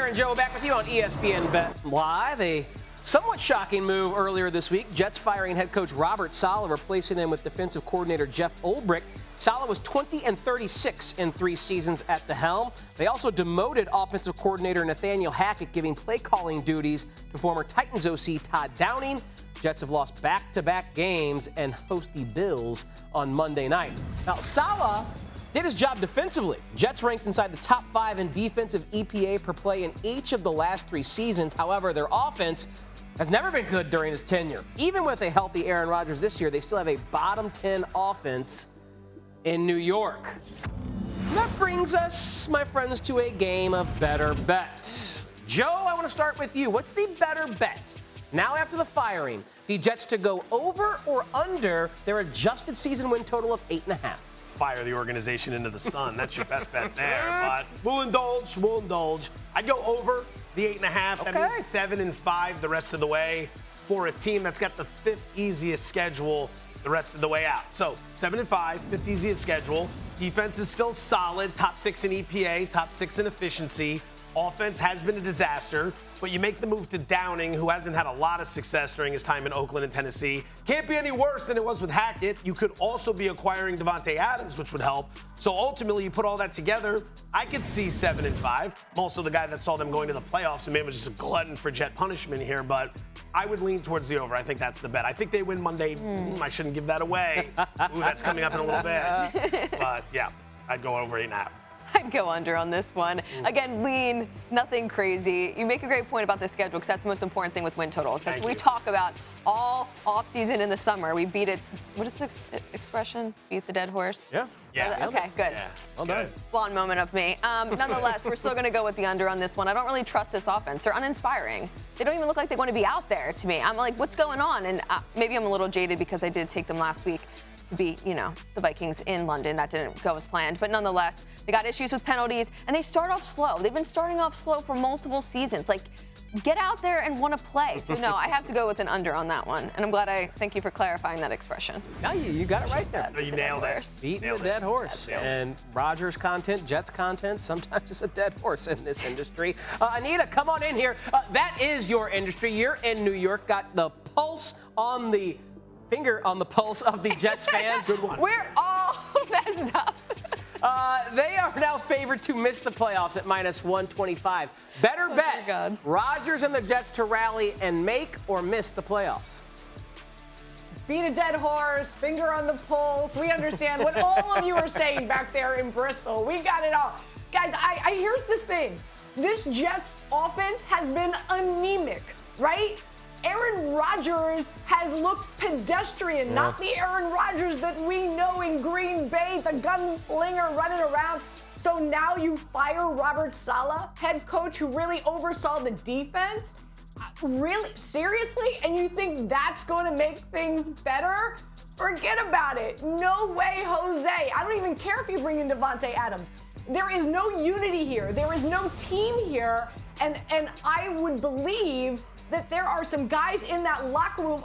Erin and Joe back with you on ESPN BET Live. A somewhat shocking move earlier this week. Jets firing head coach Robert Saleh, replacing him with defensive coordinator Jeff Ulbrich. Saleh was 20-36 in 3 seasons at the helm. They also demoted offensive coordinator Nathaniel Hackett, giving play calling duties to former Titans OC Todd Downing. Jets have lost back-to-back games and host the Bills on Monday night. Now, Saleh did his job defensively. Jets ranked inside the top 5 in defensive EPA per play in each of the last 3 seasons. However, their offense has never been good during his tenure. Even with a healthy Aaron Rodgers this year, they still have a bottom 10 offense in New York. And that brings us, my friends, to a game of better bet. Joe, I want to start with you. What's the better bet? Now after the firing, the Jets to go over or under their adjusted season win total of 8.5? Fire the organization into the sun. That's your best bet there. But we'll indulge. I'd go over the 8.5. Okay. That means 7-5 the rest of the way for a team that's got the 5th easiest schedule the rest of the way out. So 7-5, 5th easiest schedule. Defense is still solid, top 6 in EPA, top 6 in efficiency. Offense has been a disaster, but you make the move to Downing, who hasn't had a lot of success during his time in Oakland and Tennessee. Can't be any worse than it was with Hackett. You could also be acquiring Davante Adams, which would help. So ultimately, you put all that together, I could see 7-5. I'm also the guy that saw them going to the playoffs, and maybe I'm just a glutton for Jet punishment here, but I would lean towards the over. I think that's the bet. I think they win Monday. I shouldn't give that away. Ooh, that's coming up in a little bit. But yeah, I'd go over 8.5. I'd go under on this one. Again, lean, nothing crazy. You make a great point about the schedule because that's the most important thing with win totals. That's what we talk about all offseason in the summer. We beat it. What is the expression? Beat the dead horse? Yeah. Okay, good. Yeah, well done. Blonde moment of me. Nonetheless, we're still going to go with the under on this one. I don't really trust this offense. They're uninspiring. They don't even look like they want to be out there to me. I'm like, what's going on? And maybe I'm a little jaded because I did take them last week to beat, the Vikings in London. That didn't go as planned. But nonetheless, they got issues with penalties, and they start off slow. They've been starting off slow for multiple seasons. Like, get out there and want to play. So, no, I have to go with an under on that one. And I'm glad thank you for clarifying that expression. No, you got it right there. You nailed it. Beating a dead horse. And Rodgers content, Jets content, sometimes it's a dead horse in this industry. Anita, come on in here. That is your industry. You're in New York, got the pulse on the finger on the pulse of the Jets fans. Good one. We're all messed up. They are now favored to miss the playoffs at -125. Better bet, God. Rodgers and the Jets to rally and make or miss the playoffs. Beat a dead horse, finger on the pulse. We understand what all of you are saying back there in Bristol. We got it all. Guys, here's the thing. This Jets offense has been anemic, right? Aaron Rodgers has looked pedestrian, not the Aaron Rodgers that we know in Green Bay, the gunslinger running around. So now you fire Robert Saleh, head coach who really oversaw the defense? Really? Seriously? And you think that's going to make things better? Forget about it. No way, Jose. I don't even care if you bring in Davante Adams. There is no unity here. There is no team here. And I would believe that there are some guys in that locker room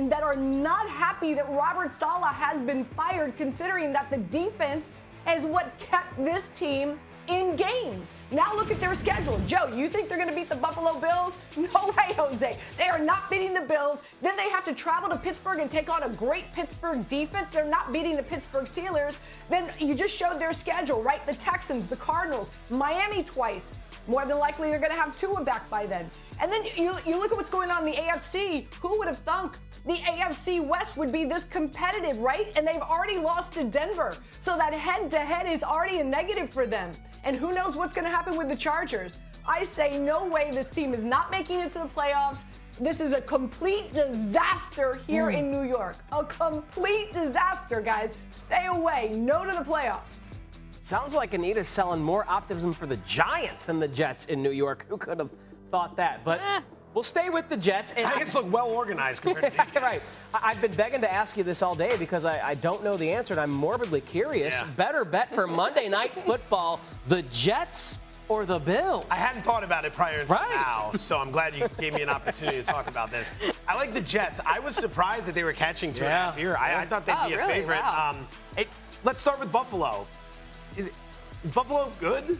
that are not happy that Robert Saleh has been fired, considering that the defense is what kept this team in games. Now look at their schedule. Joe, you think they're going to beat the Buffalo Bills? No way, Jose. They are not beating the Bills. Then they have to travel to Pittsburgh and take on a great Pittsburgh defense. They're not beating the Pittsburgh Steelers. Then you just showed their schedule, right? The Texans, the Cardinals, Miami twice. More than likely, they're going to have Tua back by then. And then you look at what's going on in the AFC. Who would have thunk the AFC West would be this competitive, right? And they've already lost to Denver. So that head-to-head is already a negative for them. And who knows what's going to happen with the Chargers. I say no way this team is not making it to the playoffs. This is a complete disaster here in New York. A complete disaster, guys. Stay away. No to the playoffs. Sounds like Anita's selling more optimism for the Giants than the Jets in New York. Who could have thought that? But we'll stay with the Jets. Giants look well organized compared to these guys. Right. I've been begging to ask you this all day because I don't know the answer, and I'm morbidly curious. Yeah. Better bet for Monday Night Football, the Jets or the Bills? I hadn't thought about it prior to now, so I'm glad you gave me an opportunity to talk about this. I like the Jets. I was surprised that they were catching 2.5 here. I thought they'd be a favorite. Wow. Let's start with Buffalo. Is Buffalo good?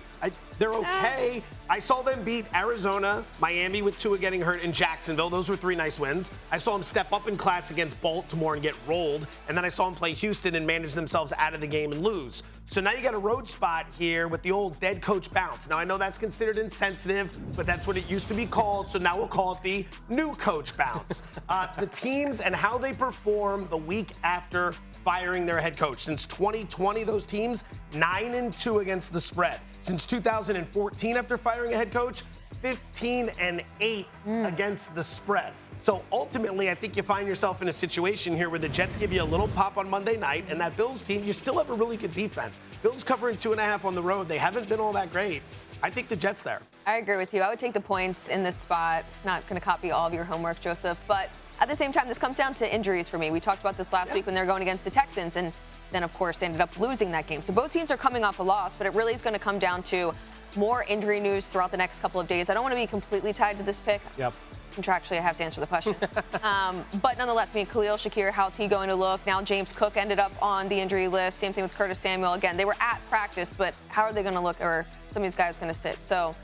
They're okay. I saw them beat Arizona, Miami with Tua getting hurt, and Jacksonville. Those were 3 nice wins. I saw them step up in class against Baltimore and get rolled. And then I saw them play Houston and manage themselves out of the game and lose. So now you got a road spot here with the old dead coach bounce. Now I know that's considered insensitive, but that's what it used to be called. So now we'll call it the new coach bounce. The teams and how they perform the week after firing their head coach. Since 2020, those teams 9-2 against the spread. Since 2014, after firing a head coach, 15-8 against the spread. So ultimately, I think you find yourself in a situation here where the Jets give you a little pop on Monday night, and that Bills team, you still have a really good defense. Bills covering 2.5 on the road. They haven't been all that great. I take the Jets there. I agree with you. I would take the points in this spot. Not going to copy all of your homework, Joseph, but at the same time, this comes down to injuries for me. We talked about this last week when they were going against the Texans, and then, of course, they ended up losing that game. So both teams are coming off a loss, but it really is going to come down to more injury news throughout the next couple of days. I don't want to be completely tied to this pick. Yep. Contractually, I have to answer the question. But nonetheless, Khalil Shakir, how's he going to look? Now James Cook ended up on the injury list. Same thing with Curtis Samuel. Again, they were at practice, but how are they going to look, or some of these guys going to sit? So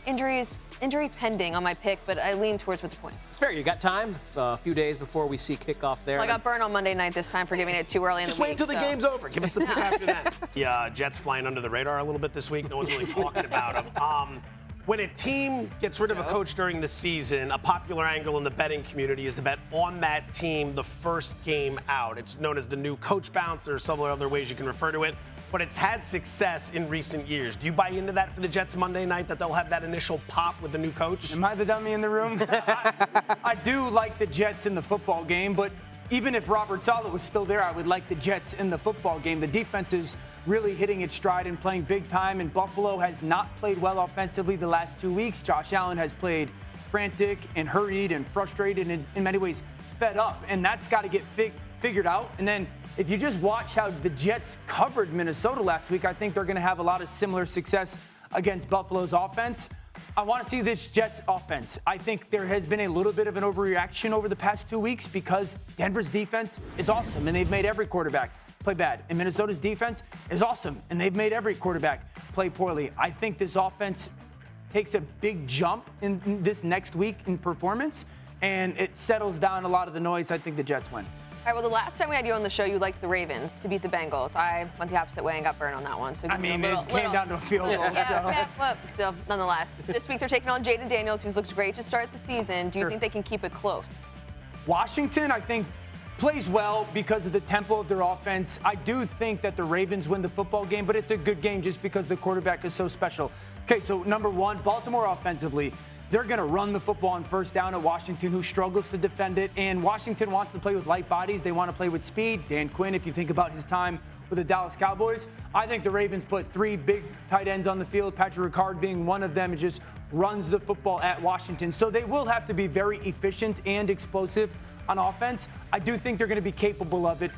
injury pending on my pick, but I lean towards with the points. It's fair. You got time. A few days before we see kickoff there. Well, I got burned on Monday night this time for giving it too early in the week. Just wait until the game's over. Give us the pick after that. Yeah, Jets flying under the radar a little bit this week. No one's really talking about them. When a team gets rid of a coach during the season, a popular angle in the betting community is to bet on that team the first game out. It's known as the new coach bounce. There are several other ways you can refer to it, but it's had success in recent years. Do you buy into that for the Jets Monday night, that they'll have that initial pop with the new coach? Am I the dummy in the room? I do like the Jets in the football game, but even if Robert Saleh was still there, I would like the Jets in the football game. The defense is really hitting its stride and playing big time, and Buffalo has not played well offensively the last 2 weeks. Josh Allen has played frantic and hurried and frustrated and in many ways fed up, and that's got to get figured out. And then if you just watch how the Jets covered Minnesota last week, I think they're going to have a lot of similar success against Buffalo's offense. I want to see this Jets offense. I think there has been a little bit of an overreaction over the past 2 weeks because Denver's defense is awesome, and they've made every quarterback play bad. And Minnesota's defense is awesome, and they've made every quarterback play poorly. I think this offense takes a big jump in this next week in performance, and it settles down a lot of the noise. I think the Jets win. All right, well, the last time we had you on the show, you liked the Ravens to beat the Bengals. I went the opposite way and got burned on that one. So I mean, it came down to a field goal. Well, still, nonetheless. This week they're taking on Jaden Daniels, who's looked great to start the season. Do you think they can keep it close? Washington, I think, plays well because of the tempo of their offense. I do think that the Ravens win the football game, but it's a good game just because the quarterback is so special. Okay, so number one, Baltimore offensively. They're going to run the football on first down at Washington, who struggles to defend it. And Washington wants to play with light bodies. They want to play with speed. Dan Quinn, if you think about his time with the Dallas Cowboys, I think the Ravens put 3 big tight ends on the field, Patrick Ricard being one of them, and just runs the football at Washington. So they will have to be very efficient and explosive on offense. I do think they're going to be capable of it.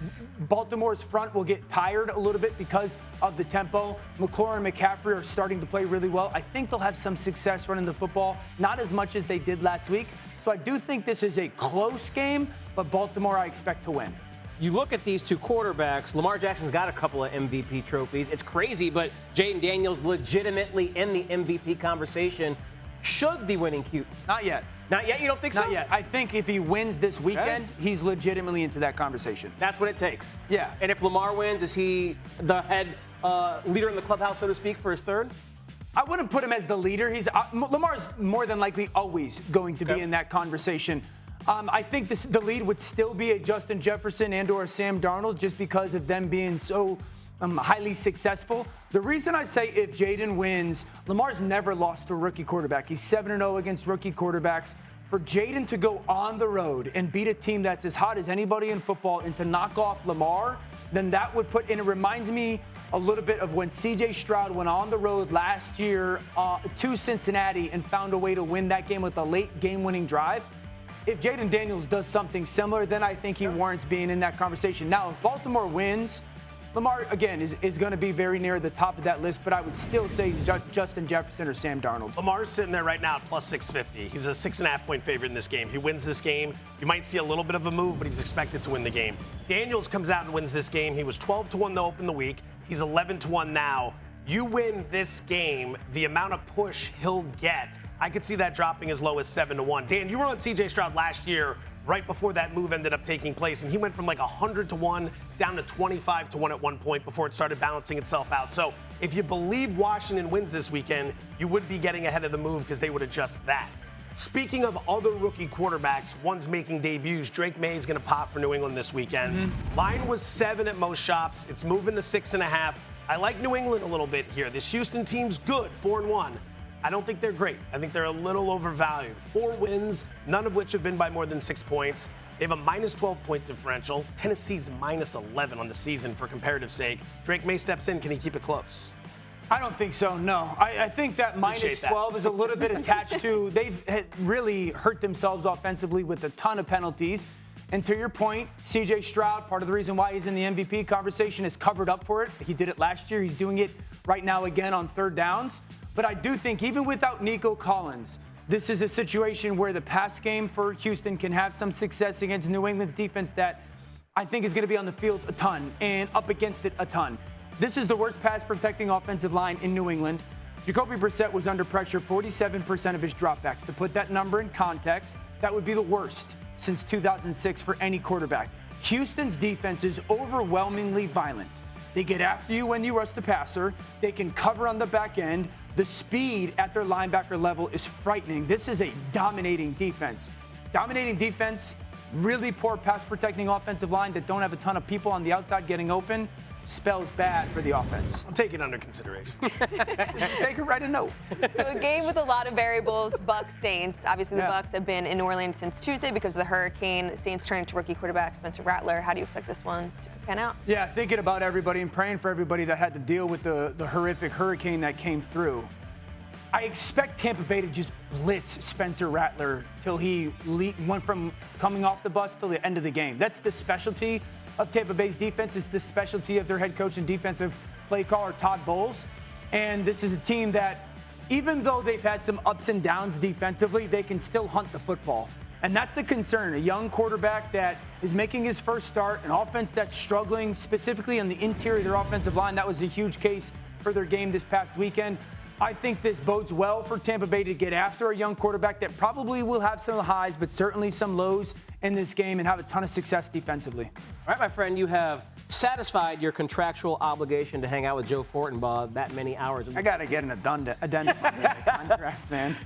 Baltimore's front will get tired a little bit because of the tempo. McLaurin and McCaffrey are starting to play really well. I think they'll have some success running the football, not as much as they did last week. So I do think this is a close game, but Baltimore I expect to win. You look at these two quarterbacks, Lamar Jackson's got a couple of MVP trophies. It's crazy, but Jaden Daniels legitimately in the MVP conversation. Should the winning cute? Not yet. Not yet? You don't think so? Not yet. I think if he wins this weekend, he's legitimately into that conversation. That's what it takes. Yeah. And if Lamar wins, is he the head leader in the clubhouse, so to speak, for his third? I wouldn't put him as the leader. Lamar's more than likely always going to be in that conversation. I think the lead would still be a Justin Jefferson and or a Sam Darnold just because of them being so highly successful. The reason I say if Jaden wins, Lamar's never lost to a rookie quarterback. He's 7-0 against rookie quarterbacks. For Jaden to go on the road and beat a team that's as hot as anybody in football and to knock off Lamar, then that would put, and it reminds me a little bit of when C.J. Stroud went on the road last year to Cincinnati and found a way to win that game with a late game-winning drive. If Jaden Daniels does something similar, then I think he warrants being in that conversation. Now, if Baltimore wins, Lamar, again, is going to be very near the top of that list, but I would still say Justin Jefferson or Sam Darnold. Lamar's sitting there right now at plus 650. He's a 6.5-point favorite in this game. He wins this game. You might see a little bit of a move, but he's expected to win the game. Daniels comes out and wins this game. He was 12-1 to open the week. He's 11-1 now. You win this game, the amount of push he'll get, I could see that dropping as low as 7-1. Dan, you were on C.J. Stroud last year, right before that move ended up taking place, and he went from like 100-1 down to 25-1 at one point before it started balancing itself out. So if you believe Washington wins this weekend, you would be getting ahead of the move because they would adjust that. Speaking of other rookie quarterbacks, one's making debuts. Drake May is going to pop for New England this weekend. Line was 7 at most shops. It's moving to 6.5. I like New England a little bit here. This Houston team's good, 4-1. I don't think they're great. I think they're a little overvalued. 4 wins, none of which have been by more than 6 points. They have a minus 12-point differential. Tennessee's minus 11 on the season for comparative sake. Drake May steps in. Can he keep it close? I don't think so, no. I think that minus 12 is a little bit attached to, they've really hurt themselves offensively with a ton of penalties. And to your point, C.J. Stroud, part of the reason why he's in the MVP conversation is covered up for it. He did it last year. He's doing it right now again on third downs. But I do think even without Nico Collins, this is a situation where the pass game for Houston can have some success against New England's defense that I think is going to be on the field a ton and up against it a ton. This is the worst pass-protecting offensive line in New England. Jacoby Brissett was under pressure 47% of his dropbacks. To put that number in context, that would be the worst since 2006 for any quarterback. Houston's defense is overwhelmingly violent. They get after you when you rush the passer. They can cover on the back end. The speed at their linebacker level is frightening. This is a dominating defense. Dominating defense, really poor pass-protecting offensive line that don't have a ton of people on the outside getting open. Spells bad for the offense. I'll take it under consideration. Take it right a note. So a game with a lot of variables. Bucks Saints. Obviously, the Bucks have been in New Orleans since Tuesday because of the hurricane. Saints turning to rookie quarterback Spencer Rattler. How do you expect this one to pan out? Yeah, thinking about everybody and praying for everybody that had to deal with the horrific hurricane that came through. I expect Tampa Bay to just blitz Spencer Rattler till he went from coming off the bus till the end of the game. That's the specialty of Tampa Bay's defense. It's the specialty of their head coach and defensive play caller, Todd Bowles. And this is a team that, even though they've had some ups and downs defensively, they can still hunt the football. And that's the concern. A young quarterback that is making his first start, an offense that's struggling, specifically on the interior of their offensive line. That was a huge case for their game this past weekend. I think this bodes well for Tampa Bay to get after a young quarterback that probably will have some highs, but certainly some lows in this game and have a ton of success defensively. All right, my friend, you have satisfied your contractual obligation to hang out with Joe Fortenbaugh that many hours. I got to get an addendum on the contract, man.